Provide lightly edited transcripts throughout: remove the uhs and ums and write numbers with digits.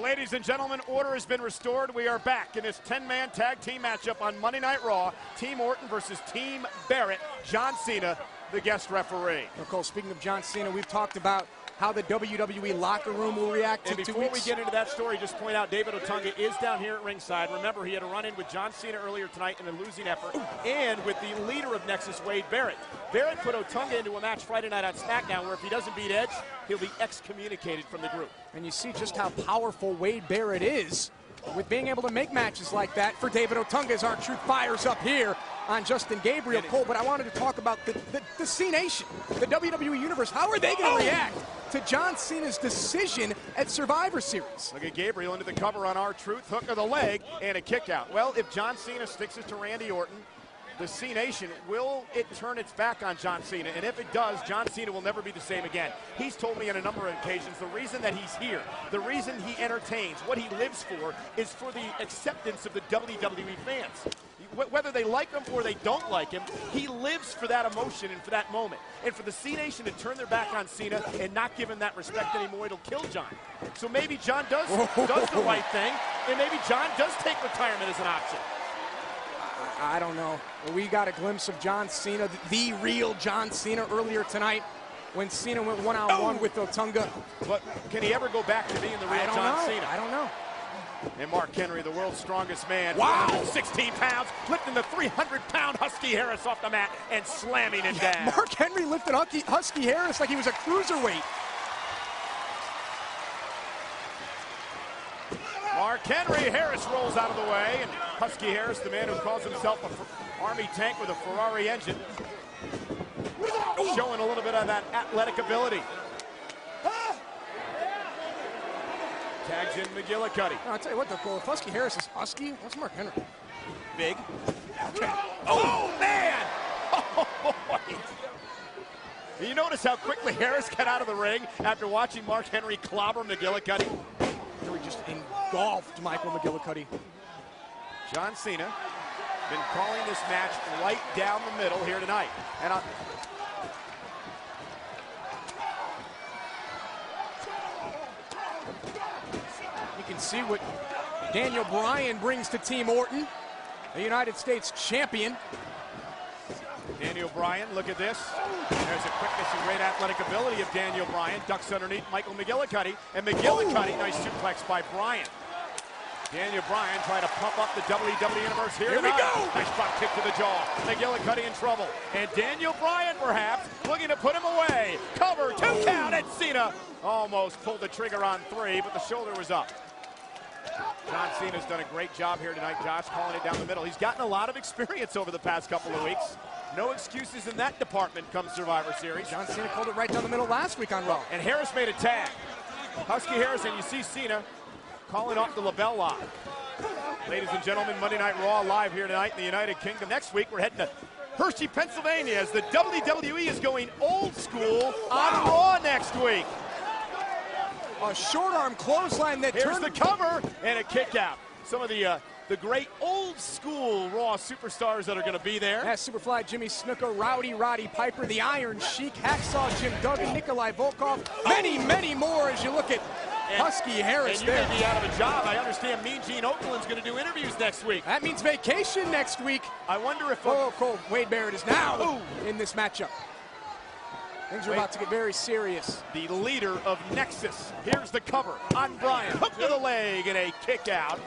ladies and gentlemen, order has been restored. We are back in this 10-man tag team matchup on Monday Night Raw. Team Orton versus Team Barrett. John Cena, the guest referee. Well, Cole, speaking of John Cena, we've talked about how the WWE locker room will react to 2 weeks. And before we get into that story, just point out David Otunga is down here at ringside. Remember, he had a run-in with John Cena earlier tonight in a losing effort, and with the leader of Nexus, Wade Barrett. Barrett put Otunga into a match Friday night on SmackDown where if he doesn't beat Edge, he'll be excommunicated from the group. And you see just how powerful Wade Barrett is with being able to make matches like that for David Otunga as R-Truth fires up here on Justin Gabriel. Cole, but I wanted to talk about the C-Nation, the WWE Universe. How are they going to react to John Cena's decision at Survivor Series? Look at Gabriel into the cover on R-Truth, hook of the leg, and a kick out. Well, if John Cena sticks it to Randy Orton, the C-Nation, will it turn its back on John Cena? And if it does, John Cena will never be the same again. He's told me on a number of occasions the reason that he's here, the reason he entertains, what he lives for, is for the acceptance of the WWE fans. Whether they like him or they don't like him, he lives for that emotion and for that moment. And for the C-Nation to turn their back on Cena and not give him that respect anymore, it'll kill John. So maybe John does the right thing, and maybe John does take retirement as an option. I don't know. We got a glimpse of John Cena, the real John Cena, earlier tonight when Cena went one-on-one with Otunga. But can he ever go back to being the real John Cena? I don't know. And Mark Henry, the world's strongest man, wow, 16 pounds, lifting the 300-pound Husky Harris off the mat and slamming him down. Mark Henry lifted Husky Harris like he was a cruiserweight. Mark Henry, Harris rolls out of the way, and Husky Harris, the man who calls himself an army tank with a Ferrari engine, showing a little bit of that athletic ability. Tags in McGillicuddy. I'll tell you what, though, if Husky Harris is husky, what's Mark Henry? Big. Okay. Oh, man! Oh, boy! You notice how quickly Harris got out of the ring after watching Mark Henry clobber McGillicuddy? Henry just engulfed Michael McGillicuddy. John Cena been calling this match right down the middle here tonight. And you can see what Daniel Bryan brings to Team Orton, the United States champion. Daniel Bryan, look at this. There's a quickness and great athletic ability of Daniel Bryan. Ducks underneath Michael McGillicuddy. And McGillicuddy, nice suplex by Bryan. Daniel Bryan trying to pump up the WWE Universe here we go! Nice drop kick to the jaw. McGillicuddy in trouble. And Daniel Bryan, perhaps, looking to put him away. Cover, 2 count, and Cena almost pulled the trigger on 3, but the shoulder was up. John Cena's done a great job here tonight, Josh, calling it down the middle. He's gotten a lot of experience over the past couple of weeks. No excuses in that department come Survivor Series. John Cena called it right down the middle last week on Raw. And Harris made a tag. Husky Harris, and you see Cena calling off the LaBelle Lock. Ladies and gentlemen, Monday Night Raw live here tonight in the United Kingdom. Next week, we're heading to Hershey, Pennsylvania, as the WWE is going old school on Raw next week. A short arm clothesline that Here's the cover and a kick out. Some of the great old school Raw superstars that are going to be there. Yeah, Superfly Jimmy Snuka, Rowdy Roddy Piper, the Iron Sheik, Hacksaw Jim Duggan, Nikolai Volkov, many more as you look at Husky Harris and you there. may be out of a job. I understand Mean Gene Okerlund's going to do interviews next week. That means vacation next week. I wonder if... Cole, Wade Barrett is now in this matchup. Things are about to get very serious. The leader of Nexus. Here's the cover on Bryan. Hook to the leg and a kick out.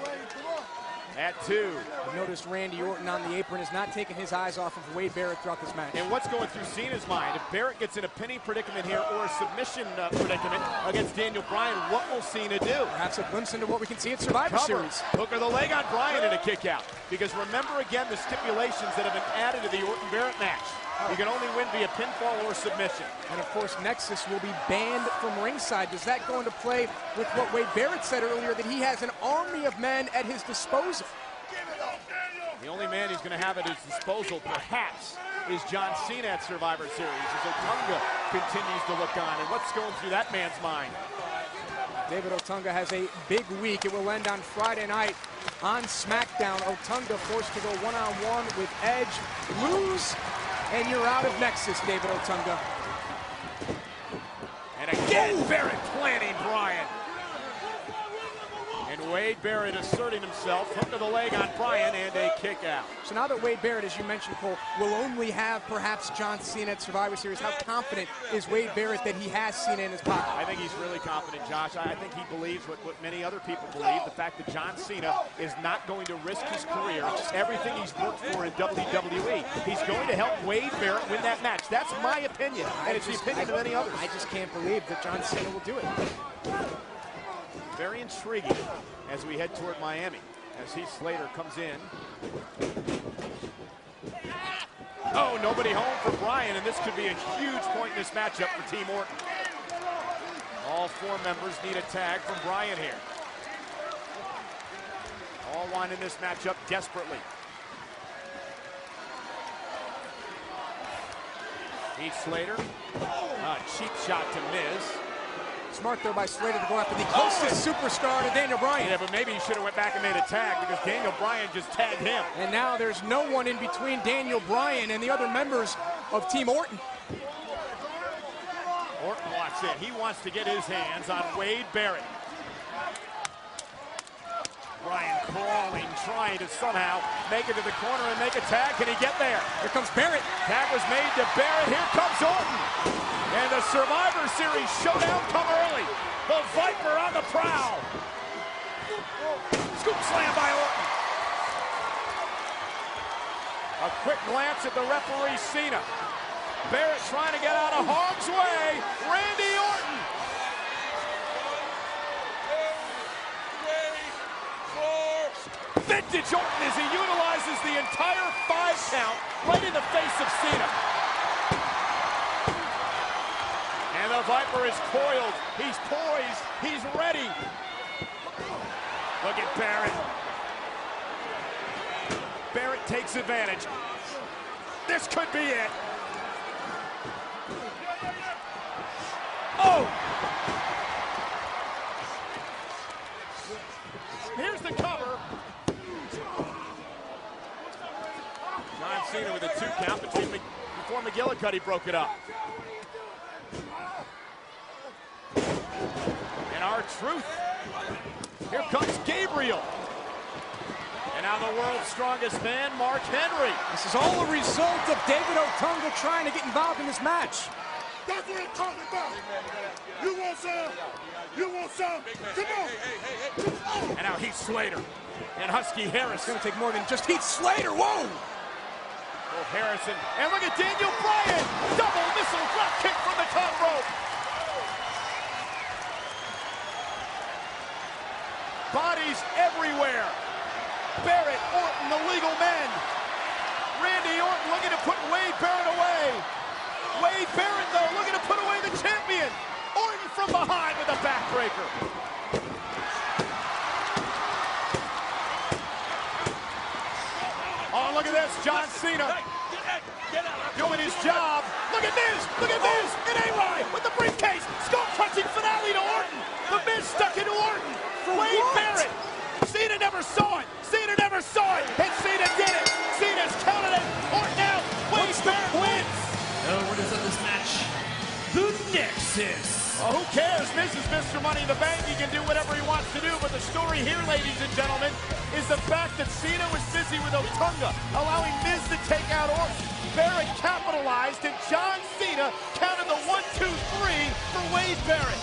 At 2. I've noticed Randy Orton on the apron has not taken his eyes off of Wade Barrett throughout this match. And what's going through Cena's mind? If Barrett gets in a pinning predicament here or a submission predicament against Daniel Bryan, what will Cena do? Perhaps a glimpse into what we can see at Survivor Series. Hook of the leg on Bryan and a kick out. Because remember again the stipulations that have been added to the Orton-Barrett match. You can only win via pinfall or submission. And of course, Nexus will be banned from ringside. Does that go into play with what Wade Barrett said earlier, that he has an army of men at his disposal? The only man he's going to have at his disposal, perhaps, is John Cena at Survivor Series, as Otunga continues to look on. And what's going through that man's mind? David Otunga has a big week. It will end on Friday night on SmackDown. Otunga forced to go one-on-one with Edge. Lose, and you're out of Nexus, David Otunga. And again, Barrett planning Bryan. Wade Barrett asserting himself. Hook of the leg on Bryan and a kick out. So now that Wade Barrett, as you mentioned, Cole, will only have perhaps John Cena at Survivor Series, how confident is Wade Barrett that he has Cena in his pocket? I think he's really confident, Josh. I think he believes what many other people believe, the fact that John Cena is not going to risk his career, everything he's worked for in WWE. He's going to help Wade Barrett win that match. That's my opinion, and it's the opinion of many others. I just can't believe that John Cena will do it. Very intriguing as we head toward Miami, as Heath Slater comes in. Oh, nobody home for Bryan, and this could be a huge point in this matchup for Team Orton. All four members need a tag from Bryan here. All wanting this matchup desperately. Heath Slater, a cheap shot to Miz. Smart, though, by Slater to go after the closest superstar to Daniel Bryan. Yeah, but maybe he should have went back and made a tag because Daniel Bryan just tagged him. And now there's no one in between Daniel Bryan and the other members of Team Orton. Orton walks in. He wants to get his hands on Wade Barrett. Bryan crawling, trying to somehow make it to the corner and make a tag. Can he get there? Here comes Barrett. Tag was made to Barrett. Here comes Orton. And the Survivor Series showdown come early. The Viper on the prowl. Scoop slam by Orton. A quick glance at the referee, Cena. Barrett trying to get out of harm's way. Randy Orton. Vintage Orton as he utilizes the entire 5 count right in the face of Cena. And the Viper is coiled. He's poised. He's ready. Look at Barrett. Barrett takes advantage. This could be it. Oh! Here's the cover. John Cena with a 2 count before McGillicuddy broke it up. And R-Truth. Here comes Gabriel. And now the world's strongest man, Mark Henry. This is all a result of David Otunga trying to get involved in this match. That's what I'm talking about. You want some? You want some? Come on. And now Heath Slater and Husky Harris. It's going to take more than just Heath Slater. Whoa! Oh, Harrison. And look at Daniel Bryan. Double missile drop kick from the top rope. Bodies everywhere. Barrett, Orton, the legal men. Randy Orton looking to put Wade Barrett away. Wade Barrett, though, looking to put away the champion. Orton from behind with a backbreaker. Oh, look at this, John Cena doing his job. Look at Miz, look at Miz, and A-Rye with the briefcase. Skull-crushing finale to Orton. The Miz stuck into Orton. Wade Barrett. Cena never saw it. Cena never saw it. And Cena did it. Cena's counted it. Orton out. Wade Barrett wins. The winners of this match, the Nexus. Well, who cares? Miz is Mr. Money in the Bank. He can do whatever he wants to do. But the story here, ladies and gentlemen, is the fact that Cena was busy with Otunga, allowing Miz to take out Orton. Barrett capitalized, and John Cena counted the 1, 2, 3 for Wade Barrett.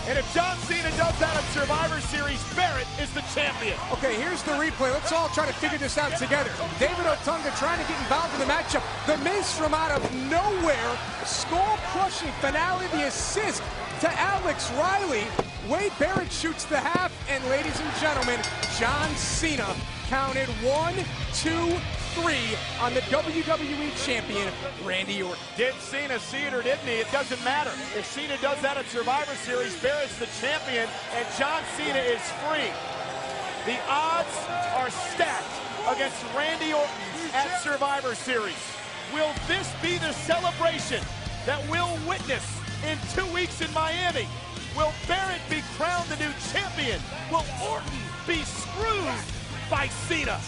And if John Cena does that at Survivor Series, Barrett is the champion. Okay, here's the replay. Let's all try to figure this out together. David Otunga trying to get involved in the matchup. The Miz from out of nowhere. Skull-crushing finale, the assist to Alex Riley. Wade Barrett shoots the half, and ladies and gentlemen, John Cena counted 1, 2, 3 on the WWE champion, Randy Orton. Did Cena see it or didn't he? It doesn't matter. If Cena does that at Survivor Series, Barrett's the champion, and John Cena is free. The odds are stacked against Randy Orton at Survivor Series. Will this be the celebration that we'll witness in 2 weeks in Miami? Will Barrett be crowned the new champion? Will Orton be screwed by Cena?